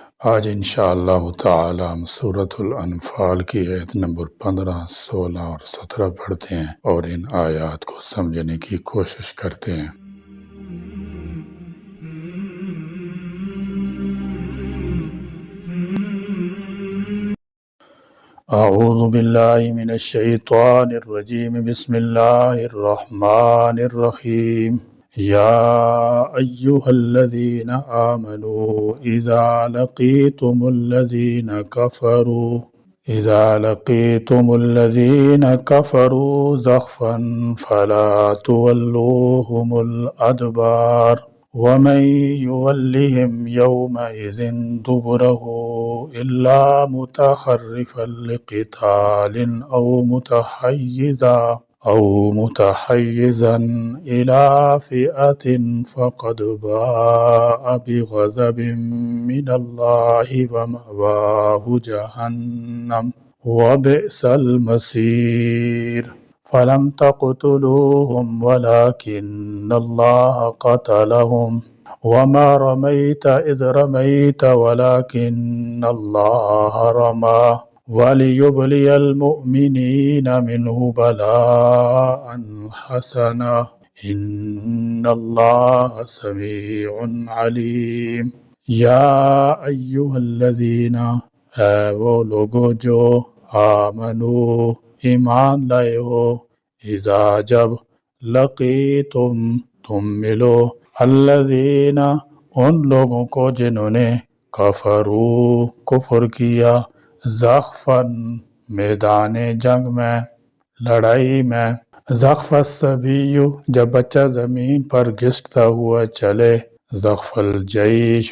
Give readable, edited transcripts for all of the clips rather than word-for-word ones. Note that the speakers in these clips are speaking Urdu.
آج انشاءاللہ تعالی ہم سورۃ الانفال کی آیت نمبر 15، 16 اور 17 پڑھتے ہیں اور ان آیات کو سمجھنے کی کوشش کرتے ہیں۔ اعوذ باللہ من الشیطان الرجیم، بسم اللہ الرحمن الرحیم۔ یا ایہا الذین آمنوا اذا لقیتم الذین کفروا زحفا فلا تولوهم الادبار ومن يولهم يومئذ دبره إلا متحرفا لقتال أو متحيزا إلى فئة فقد باء بغضب من الله ومأواه جهنم وبئس المصير فلم تقتلوهم ولكن الله قتلهم وما رميت إذ رميت ولكن الله رمى وليبلي المؤمنين منه بلاء حسنا إن الله سميع عليم۔ یا ایہا الذین، اے وہ لوگو جو آمنو ایمان لائے ہو، اذا جب لقیتم تم ملو، الذین ان لوگوں کو جنہوں نے کفروا کفر کیا، زحفاً میدان جنگ میں، لڑائی میں، زحف الصبی جب بچہ زمین پر گھسٹتا ہوا چلے، زحف الجیش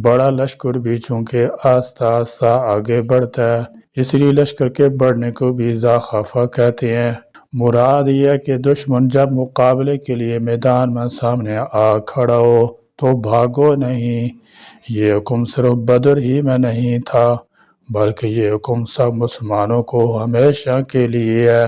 بڑا لشکر بھی چونکہ آہستہ آہستہ آگے بڑھتا ہے، اس لیے لشکر کے بڑھنے کو بھی زاخفہ کہتے ہیں۔ مراد یہ ہے کہ دشمن جب مقابلے کے لیے میدان میں سامنے آ کھڑا ہو تو بھاگو نہیں۔ یہ حکم صرف بدر ہی میں نہیں تھا بلکہ یہ حکم سب مسلمانوں کو ہمیشہ کے لیے ہے۔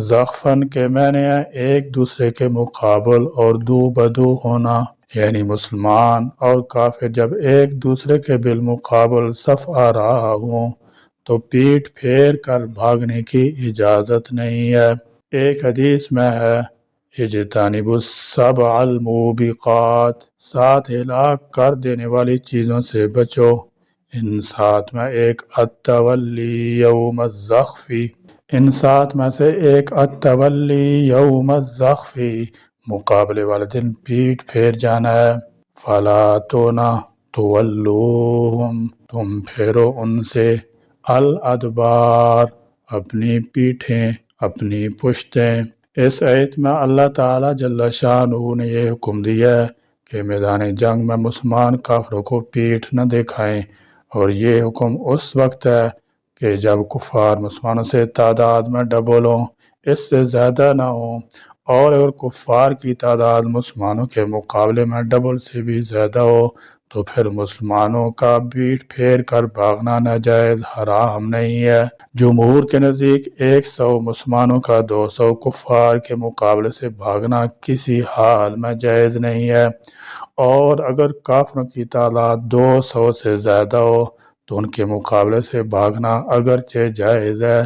زحفاً کے معنی ہے ایک دوسرے کے مقابل اور دو بدو ہونا، یعنی مسلمان اور کافر جب ایک دوسرے کے بالمقابل صف آ رہا ہوں تو پیٹھ پھیر کر بھاگنے کی اجازت نہیں ہے۔ ایک حدیث میں ہے اجتنبوا السبع الموبقات، 7 ہلاک کر دینے والی چیزوں سے بچو۔ ان 7 میں ایک التولی یوم الزحف، ان 7 میں سے ایک التولی یوم الزحف، مقابلے والے دن پیٹھ پھیر جانا ہے۔ فلا تو نہ تولوہم تم پھیرو ان سے، الادبار اپنی پیٹھیں، اپنی پشتیں۔ اس آیت میں اللہ تعالی جل شانہ نے یہ حکم دیا ہے کہ میدان جنگ میں مسلمان کافروں کو پیٹھ نہ دکھائیں، اور یہ حکم اس وقت ہے کہ جب کفار مسلمانوں سے تعداد میں ڈبل ہوں، اس سے زیادہ نہ ہوں، اور اگر کفار کی تعداد مسلمانوں کے مقابلے میں ڈبل سے بھی زیادہ ہو تو پھر مسلمانوں کا پیٹھ پھیر کر بھاگنا ناجائز حرام نہیں ہے۔ جمہور کے نزدیک 100 مسلمانوں کا 200 کفار کے مقابلے سے بھاگنا کسی حال میں جائز نہیں ہے، اور اگر کافروں کی تعداد 200 سے زیادہ ہو تو ان کے مقابلے سے بھاگنا اگرچہ جائز ہے،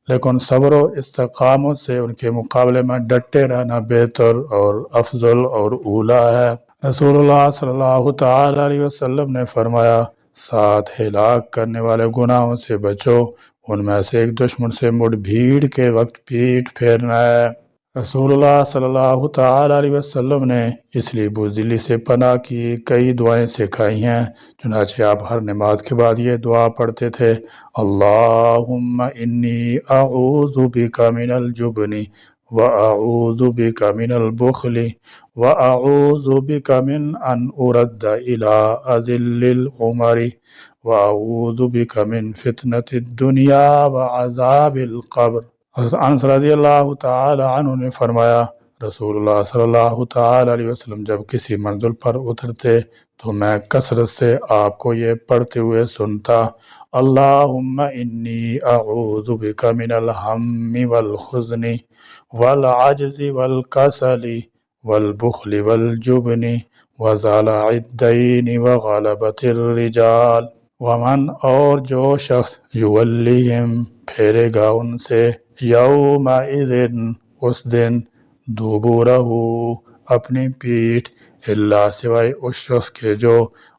لیکن صبر و استقامت سے ان کے مقابلے میں ڈٹے رہنا بہتر اور افضل اور اولیٰ ہے۔ رسول اللہ صلی اللہ تعالی علیہ وسلم نے فرمایا، 7 ہلاک کرنے والے گناہوں سے بچو، ان میں سے ایک دشمن سے مڑ بھیڑ کے وقت پیٹھ پھیرنا ہے۔ رسول اللہ صلی اللہ تعالی علیہ وسلم نے اس لیے بزدلی سے پناہ کی کئی دعائیں سکھائی ہیں، چنانچہ آپ ہر نماز کے بعد یہ دعا پڑھتے تھے، اللہم انی اعوذ بک من الجبن واعوذ بک من البخل واعوذ بک من ان ارد الی اذل العمر واعوذ بک من فتنة الدنیا وعذاب القبر۔ حضرت انس رضی اللہ تعالی عنہ نے فرمایا، رسول اللہ صلی اللہ تعالی علیہ وسلم جب کسی منزل پر اترتے تو میں کثرت سے آپ کو یہ پڑھتے ہوئے سنتا، اللہم انی اعوذ بک من الہم والحزن والعجز والکسل والبخل والجبن وضلع الدین وغلبۃ الرجال۔ ومن اور جو شخص یولیہم پھیرے گا ان سے یومئذ اس دن دبورہ اپنی پیٹھ الا سوائے اس شخص کے جو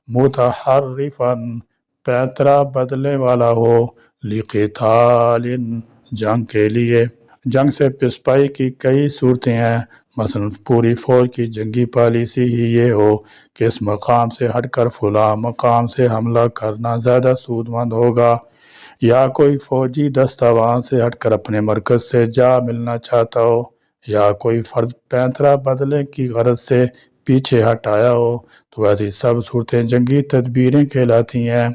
متحرفن پیترا بدلنے والا ہو لقتال جنگ کے لیے۔ جنگ سے پسپائی کی کئی صورتیں ہیں، مثلا پوری فوج کی جنگی پالیسی ہی یہ ہو کہ اس مقام سے ہٹ کر فلاں مقام سے حملہ کرنا زیادہ سود مند ہوگا، یا کوئی فوجی دستہ وہاں سے ہٹ کر اپنے مرکز سے جا ملنا چاہتا ہو، یا کوئی فرد پینترا بدلنے کی غرض سے پیچھے ہٹ آیا ہو، تو ایسی سب صورتیں جنگی تدبیریں کہلاتی ہیں،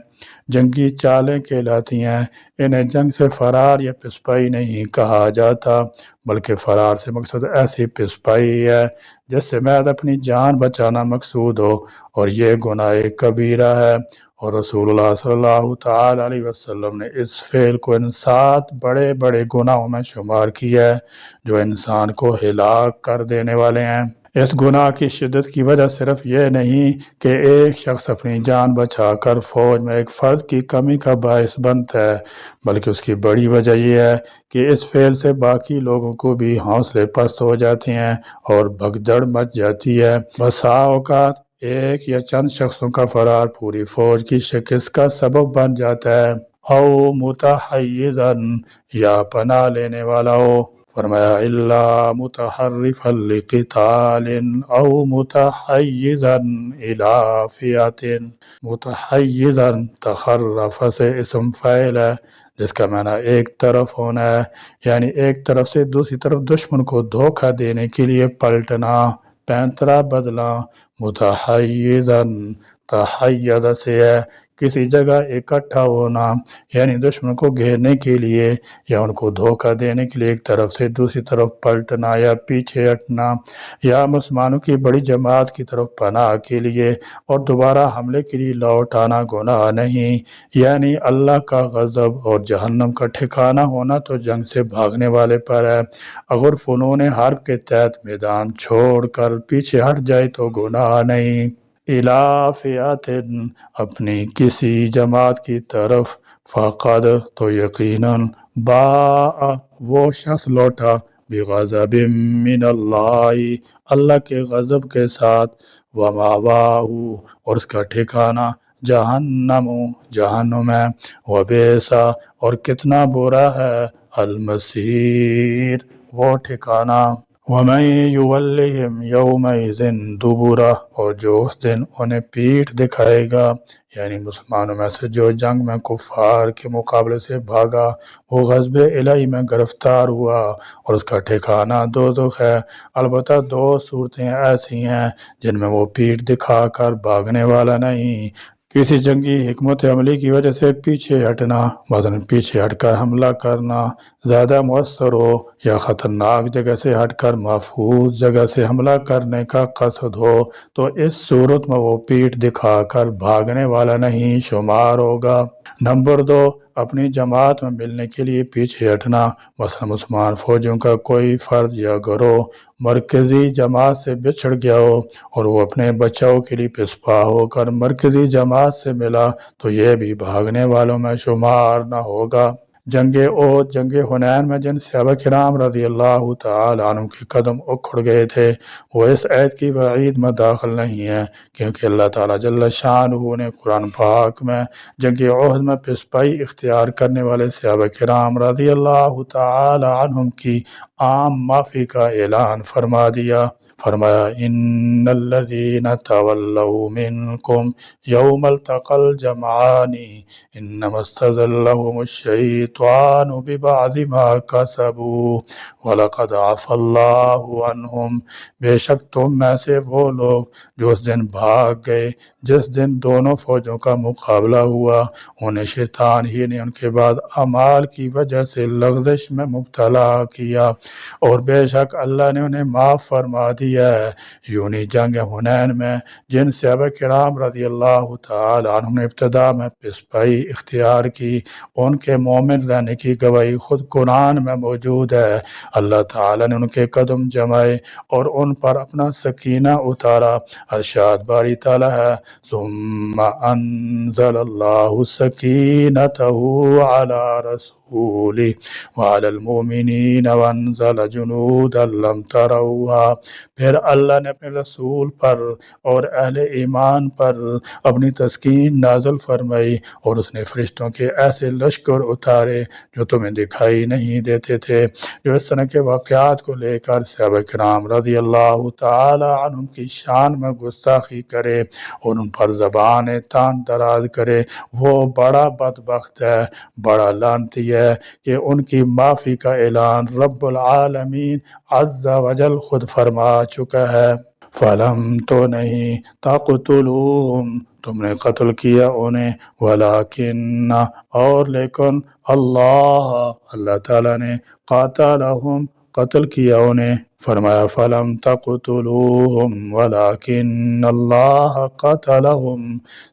جنگی چالیں کہلاتی ہیں۔ انہیں جنگ سے فرار یا پسپائی نہیں کہا جاتا، بلکہ فرار سے مقصد ایسی پسپائی ہے جس سے محض اپنی جان بچانا مقصود ہو، اور یہ گناہ کبیرہ ہے، اور رسول اللہ صلی اللہ تعالی علیہ وسلم نے اس فعل کو ان 7 بڑے بڑے گناہوں میں شمار کیا ہے جو انسان کو ہلاک کر دینے والے ہیں۔ اس گناہ کی شدت کی وجہ صرف یہ نہیں کہ ایک شخص اپنی جان بچا کر فوج میں ایک فرد کی کمی کا باعث بنتا ہے، بلکہ اس کی بڑی وجہ یہ ہے کہ اس فعل سے باقی لوگوں کو بھی حوصلے پست ہو جاتے ہیں اور بھگدڑ مچ جاتی ہے۔ بسا اوقات ایک یا چند شخصوں کا فرار پوری فوج کی شکست کا سبب بن جاتا ہے۔ او متحیزا یا پناہ لینے والا ہو، فرمایا الا متحرفا لقتال او متحیزا الی فئۃ۔ متحیزا تحرف سے اسم فاعل ہے جس کا معنی ایک طرف ہونا ہے، یعنی ایک طرف سے دوسری طرف دشمن کو دھوکہ دینے کے لیے پلٹنا، پینترا بدلا۔ متحیزا تحیز سے ہے کسی جگہ اکٹھا ہونا، یعنی دشمن کو گھیرنے کے لیے یا ان کو دھوکہ دینے کے لیے ایک طرف سے دوسری طرف پلٹنا یا پیچھے ہٹنا، یا مسلمانوں کی بڑی جماعت کی طرف پناہ کے لیے اور دوبارہ حملے کے لیے لوٹ آنا گناہ نہیں، یعنی اللہ کا غضب اور جہنم کا ٹھکانہ ہونا تو جنگ سے بھاگنے والے پر ہے۔ اگر فنون حرب کے تحت میدان چھوڑ کر پیچھے ہٹ جائے تو گناہ نہیں۔ الی فئۃ اپنی کسی جماعت کی طرف، فقد تو یقیناً باء وہ شخص لوٹا بغضب من اللہ اللہ کے غضب کے ساتھ، ومأواہ اور اس کا ٹھکانہ جہنم جہنم ہے، وبئس اور کتنا برا ہے المصیر وہ ٹھکانہ۔ وَمَن يُوَلِّهِمْ يَوْمَئِذٍ دُبُرَهُ اور جو اس دن انہیں پیٹھ دکھائے گا، یعنی مسلمانوں میں سے جو جنگ میں کفار کے مقابلے سے بھاگا، وہ غضب الہی میں گرفتار ہوا اور اس کا ٹھکانہ دوزخ ہے۔ البتہ 2 صورتیں ایسی ہیں جن میں وہ پیٹھ دکھا کر بھاگنے والا نہیں، کسی جنگی حکمت عملی کی وجہ سے پیچھے ہٹنا، مثلا پیچھے ہٹ کر حملہ کرنا زیادہ مؤثر ہو، یا خطرناک جگہ سے ہٹ کر محفوظ جگہ سے حملہ کرنے کا قصد ہو، تو اس صورت میں وہ پیٹھ دکھا کر بھاگنے والا نہیں شمار ہوگا۔ نمبر 2، اپنی جماعت میں ملنے کے لیے پیچھے ہٹنا، مثلا مسلمان فوجیوں کا کوئی فرد یا گروہ مرکزی جماعت سے بچھڑ گیا ہو اور وہ اپنے بچاؤ کے لیے پسپا ہو کر مرکزی جماعت سے ملا تو یہ بھی بھاگنے والوں میں شمار نہ ہوگا۔ جنگ احد، جنگ حنین میں جن صحابہ کرام رضی اللہ تعالی عنہ کے قدم اکھڑ گئے تھے وہ اس آیت کی وعید میں داخل نہیں ہیں، کیونکہ اللہ تعالیٰ جل شانہ نے قرآن پاک میں جنگ احد میں پسپائی اختیار کرنے والے صحابہ کرام رضی اللہ تعالی عنہم کی عام معافی کا اعلان فرما دیا۔ فرمایا ان الذین تولوا منکم یوم التقى الجمعان انما استزلهم الشیطان ببعض ما کسبوا ولقد عفا اللہ عنہم، بے شک تم میں سے وہ لوگ جو اس دن بھاگ گئے جس دن دونوں فوجوں کا مقابلہ ہوا، انہیں شیطان ہی نے ان کے بعد اعمال کی وجہ سے لغزش میں مبتلا کیا، اور بے شک اللہ نے انہیں معاف فرما دیا۔ ہوئی ہے۔ یوں نہیں جنگ حنین میں جن صحابہ کرام رضی اللہ تعالی عنہم نے ابتدا میں پسپائی اختیار کی، ان کے مومن رہنے کی گواہی خود قرآن میں موجود ہے۔ اللہ تعالی نے ان کے قدم جمائے اور ان پر اپنا سکینہ اتارا۔ ارشاد باری تعالی ہے ثم انزل اللہ سکینتہ علی رسولہ وعلی المؤمنین وانزل جنودا لم تروها، پھر اللہ نے اپنے رسول پر اور اہل ایمان پر اپنی تسکین نازل فرمائی اور اس نے فرشتوں کے ایسے لشکر اتارے جو تمہیں دکھائی نہیں دیتے تھے، جو اس طرح کے واقعات کو لے کر صحابہ کرام رضی اللہ تعالی عنہم کی شان میں گستاخی کرے اور ان پر زبان تان دراز کرے، وہ بڑا بدبخت ہے، بڑا لعنتی ہے کہ ان کی معافی کا اعلان رب العالمین عز و جل خود فرما چکا ہے۔ فَلَمْ تو نہیں تَقْتُلُوهُمْ تم نے قتل کیا انہیں، وَلَكِنَّ اور لیکن اللہ تعالیٰ نے قَاتَلَهُمْ قتل کیا انہیں، فرمایا فَلَمْ تَقْتُلُوهُمْ وَلَكِنَّ اللَّهَ قَتَلَهُمْ۔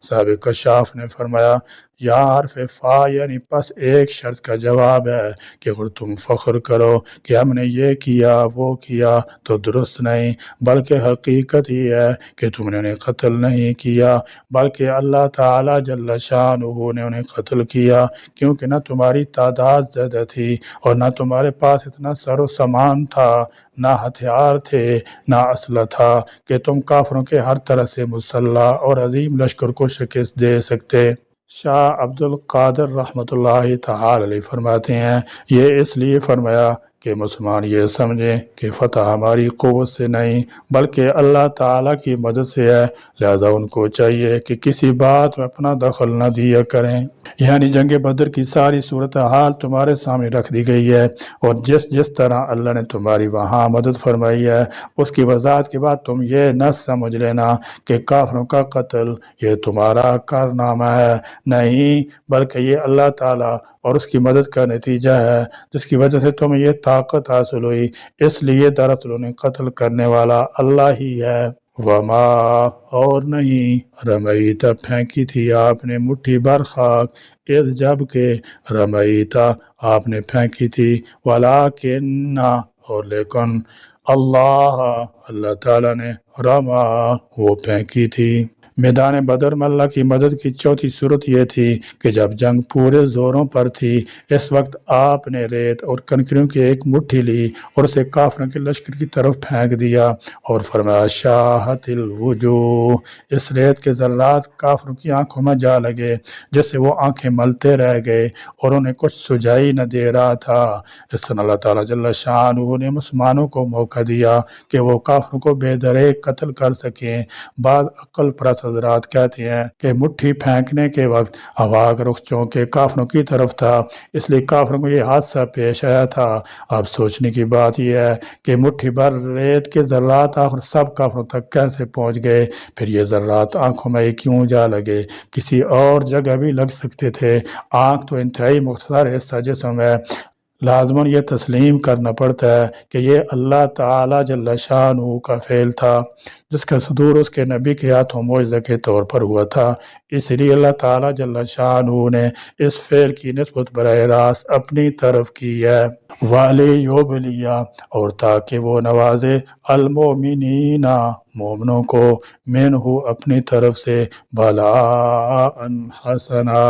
صاحب کشاف نے فرمایا یہاں حرف فا یعنی پس ایک شرط کا جواب ہے کہ اگر تم فخر کرو کہ ہم نے یہ کیا وہ کیا تو درست نہیں، بلکہ حقیقت یہ ہے کہ تم نے انہیں قتل نہیں کیا بلکہ اللہ تعالی جل شانہ نے انہیں قتل کیا، کیونکہ نہ تمہاری تعداد زیادہ تھی اور نہ تمہارے پاس اتنا سر و سامان تھا، نہ ہتھیار تھے نہ اسلحہ تھا کہ تم کافروں کے ہر طرح سے مسلح اور عظیم لشکر کو شکست دے سکتے۔ شاہ عبد القادر رحمۃ اللہ تعالی علیہ فرماتے ہیں یہ اس لیے فرمایا کہ مسلمان یہ سمجھیں کہ فتح ہماری قوت سے نہیں بلکہ اللہ تعالیٰ کی مدد سے ہے، لہذا ان کو چاہیے کہ کسی بات میں اپنا دخل نہ دیا کریں۔ یعنی جنگ بدر کی ساری صورتحال تمہارے سامنے رکھ دی گئی ہے اور جس طرح اللہ نے تمہاری وہاں مدد فرمائی ہے اس کی وضاحت کے بعد تم یہ نہ سمجھ لینا کہ کافروں کا قتل یہ تمہارا کارنامہ ہے، نہیں بلکہ یہ اللہ تعالیٰ اور اس کی مدد کا نتیجہ ہے جس کی وجہ سے تمہیں یہ طاقت حاصل ہوئی، اس لیے دراصل انہیں قتل کرنے والا اللہ ہی ہے۔ وما اور نہیں رمیتا پھینکی تھی آپ نے مٹھی بھر خاک، اذ جب کہ رمیتا آپ نے پھینکی تھی، ولیکن اور لیکن اللہ تعالیٰ نے رما وہ پھینکی تھی۔ میدان بدر میں اللہ کی مدد کی چوتھی صورت یہ تھی کہ جب جنگ پورے زوروں پر تھی اس وقت آپ نے ریت اور کنکریوں کی ایک مٹھی لی اور اسے کافروں کے لشکر کی طرف پھینک دیا اور فرمایا شاہت الوجوہ، اس ریت کے ذرات کافروں کی آنکھوں میں جا لگے جس سے وہ آنکھیں ملتے رہ گئے اور انہیں کچھ سجائی نہ دے رہا تھا۔ اس طرح اللہ تعالیٰ جل شانہ نے مسلمانوں کو موقع دیا کہ وہ کافروں کو بے دریغ قتل کر سکیں۔ بعض عقل پرست حضرات کہتے ہیں کہ مٹھی پھینکنے کے وقت ہوا کا رخ چونکہ کافروں کی طرف تھا اس لیے کافروں کو یہ حادثہ پیش آیا تھا۔ اب سوچنے کی بات یہ ہے کہ مٹھی بھر ریت کے ذرات آخر سب کافروں تک کیسے پہنچ گئے، پھر یہ ذرات آنکھوں میں کیوں جا لگے، کسی اور جگہ بھی لگ سکتے تھے، آنکھ تو انتہائی مختصر حصہ جسم ہے، لازماً یہ تسلیم کرنا پڑتا ہے کہ یہ اللہ تعالی جل شانہ کا فعل تھا جس کا صدور اس کے نبی کے ہاتھوں معجزہ کے طور پر ہوا تھا، اس لیے اللہ تعالی جل شانہ نے اس فعل کی نسبت براہ راست اپنی طرف کی ہے۔ وَلِيُبْلِيَ اور تاکہ وہ نوازے المؤمنین مومنوں کو منہ اپنی طرف سے بلاء حسنا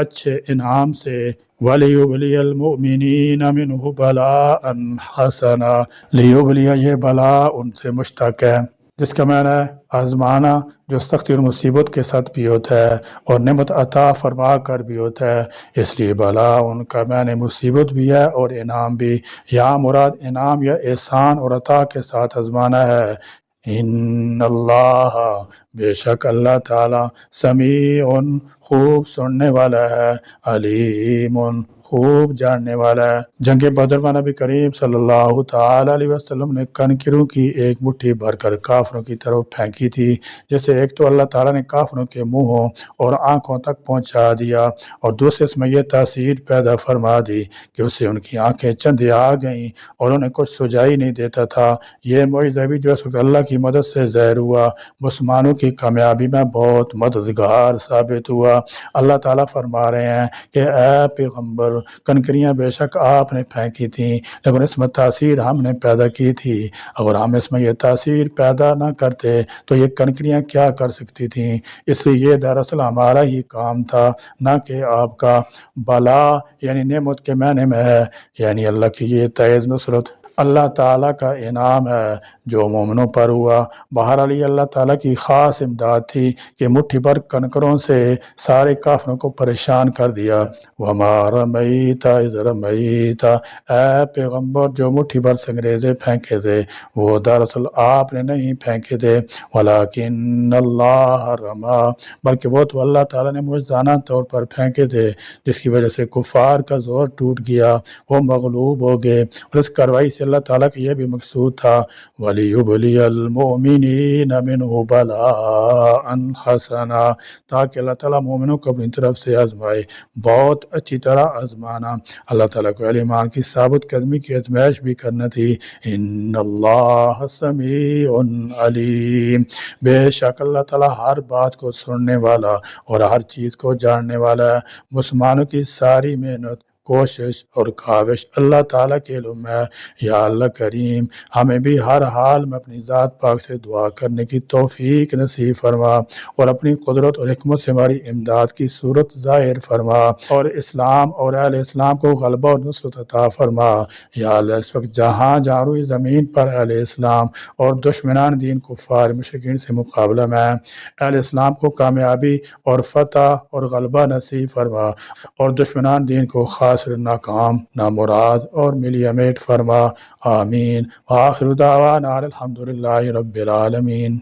اچھے انعام سے، وَلِيُبْلِيَ الْمُؤْمِنِينَ مِنْهُ بَلَاءً حَسَنًا، لیُبْلِیَ یہ بلا ان سے مشتق ہے جس کا معنی ہے آزمانا، جو سختی اور مصیبت کے ساتھ بھی ہوتا ہے اور نعمت عطا فرما کر بھی ہوتا ہے، اس لیے بلا ان کا معنی مصیبت بھی ہے اور انعام بھی۔ یہاں مراد انعام یا احسان اور عطا کے ساتھ آزمانا ہے، ان اللہ بے شک اللہ تعالیٰ سمیع خوب سننے والا ہے، علیم خوب جاننے والا ہے۔ جنگ بدر میں نبی کریم صلی اللہ تعالی علیہ وسلم نے کنکروں کی ایک مٹھی بھر کر کافروں کی طرف پھینکی تھی، جسے ایک تو اللہ تعالیٰ نے کافروں کے منہوں اور آنکھوں تک پہنچا دیا، اور دوسرے اس میں یہ تاثیر پیدا فرما دی کہ اس سے ان کی آنکھیں چندے آ گئیں اور انہیں کچھ سجائی نہیں دیتا تھا۔ یہ معجزہ بھی جو اس وقت اللہ کی مدد سے ظاہر ہوا، مسلمانوں کی کامیابی میں بہت مددگار ثابت ہوا۔ اللہ تعالیٰ فرما رہے ہیں کہ اے پیغمبر، کنکریاں بے شک آپ نے پھینکی تھیں، لیکن اس میں تاثیر ہم نے پیدا کی تھی۔ اگر ہم اس میں یہ تاثیر پیدا نہ کرتے تو یہ کنکریاں کیا کر سکتی تھیں؟ اس لیے یہ دراصل ہمارا ہی کام تھا، نہ کہ آپ کا۔ بلا یعنی نعمت کے معنی میں ہے، یعنی اللہ کی یہ تائید نصرت اللہ تعالیٰ کا انعام ہے جو مومنوں پر ہوا۔ بہرحال یہ اللہ تعالیٰ کی خاص امداد تھی کہ مٹھی بھر کنکروں سے سارے کافروں کو پریشان کر دیا۔ وَمَا رَمَيْتَ إِذْ رَمَيْتَ، اے پیغمبر جو مٹھی بھر سنگریزے پھینکے تھے وہ دراصل آپ نے نہیں پھینکے تھے، وَلَكِنَّ اللَّهَ رَمَى، بلکہ وہ تو اللہ تعالیٰ نے معجزانہ طور پر پھینکے تھے، جس کی وجہ سے کفار کا زور ٹوٹ گیا، وہ مغلوب ہو گئے۔ اور اس کارروائی سے اللہ تعالیٰ کا یہ بھی مقصود تھا وَلِيُبْلِيَ الْمُؤْمِنِينَ مِنْهُ بَلَاءً حَسَنًا، تاکہ اللہ تعالیٰ مومنوں کو اپنی طرف سے آزمائے، بہت اچھی طرح آزمانا۔ اللہ تعالیٰ کو اہل ایمان کی ثابت قدمی کی آزمائش بھی کرنا تھی۔ ان اللہ سمیع علیم، بے شک اللہ تعالیٰ ہر بات کو سننے والا اور ہر چیز کو جاننے والا ہے۔ مسلمانوں کی ساری محنت، کوشش اور کاوش اللہ تعالیٰ کے علم ہے۔ یا اللہ کریم، ہمیں بھی ہر حال میں اپنی ذات پاک سے دعا کرنے کی توفیق نصیب فرما، اور اپنی قدرت اور حکمت سے ہماری امداد کی صورت ظاہر فرما، اور اسلام اور اہل اسلام کو غلبہ اور نصرت عطا فرما۔ یا اللہ اس وقت جہاں جہاں روئی زمین پر اہل اسلام اور دشمنان دین کفار مشرکین سے مقابلہ میں ہیں، اہل اسلام کو کامیابی اور فتح اور غلبہ نصیب فرما، اور دشمنان دین کو خاسر، ناکام، نامراد اور ملی امیٹ فرما۔ آمین۔ وآخر دعوانا الحمدللہ رب العالمین۔